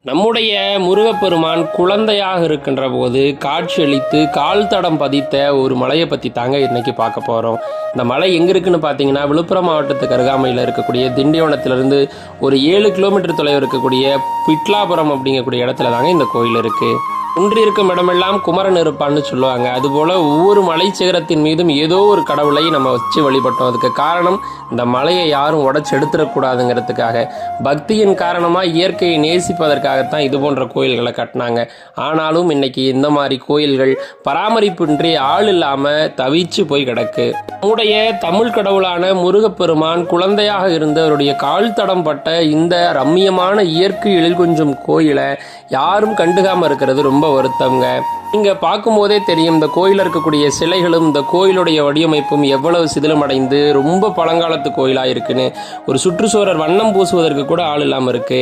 நம்முடைய முருகப்பெருமான் குழந்தையாக இருக்கின்ற போது காட்சியளித்து கால் தடம் பதித்த ஒரு மலையை பற்றி தாங்க இன்னைக்கு பார்க்க போகிறோம். இந்த மலை எங்கே இருக்குன்னு பார்த்தீங்கன்னா, விழுப்புரம் மாவட்டத்துக்கு அருகாமையில் இருக்கக்கூடிய திண்டிவனத்திலிருந்து ஒரு 7 கிலோமீட்டர் தொலைவில் இருக்கக்கூடிய பிட்லாபுரம் அப்படிங்கக்கூடிய இடத்துல தாங்க இந்த கோயில் இருக்குது. ஒன்றி இருக்கும் இடமெல்லாம் குமரன் இருப்பான்னு சொல்லுவாங்க. அதுபோல் ஒவ்வொரு மலை சிகரத்தின் மீதும் ஏதோ ஒரு கடவுளை நம்ம வச்சு வழிபட்டோம். அதுக்கு காரணம் இந்த மலையை யாரும் உடச்சி எடுத்துடக்கூடாதுங்கிறதுக்காக, பக்தியின் காரணமாக இயற்கையை நேசிப்பதற்காகத்தான் இது போன்ற கோயில்களை கட்டினாங்க. ஆனாலும் இன்னைக்கு இந்த மாதிரி கோயில்கள் பராமரிப்பின்றி ஆள் இல்லாமல் தவிச்சு போய் கிடக்கு. நம்முடைய தமிழ் கடவுளான முருகப்பெருமான் குழந்தையாக இருந்து அவருடைய கால் தடம் பட்ட இந்த ரம்மியமான இயற்கை எழில் கொஞ்சம் கோயிலை யாரும் கண்டுக்காம இருக்கிறது ரொம்ப வருத்தங்க. இங்க பார்க்கும்போதே தெரியும், இந்த கோயிலில் இருக்கக்கூடிய சிலைகளும் இந்த கோயிலுடைய வடிவமைப்பும் எவ்வளவு சிதிலமடைந்து ரொம்ப பழங்காலத்து கோயிலாக இருக்குன்னு. ஒரு சுற்றுச்சூழல் வண்ணம் பூசுவதற்கு கூட ஆள் இல்லாமல் இருக்கு.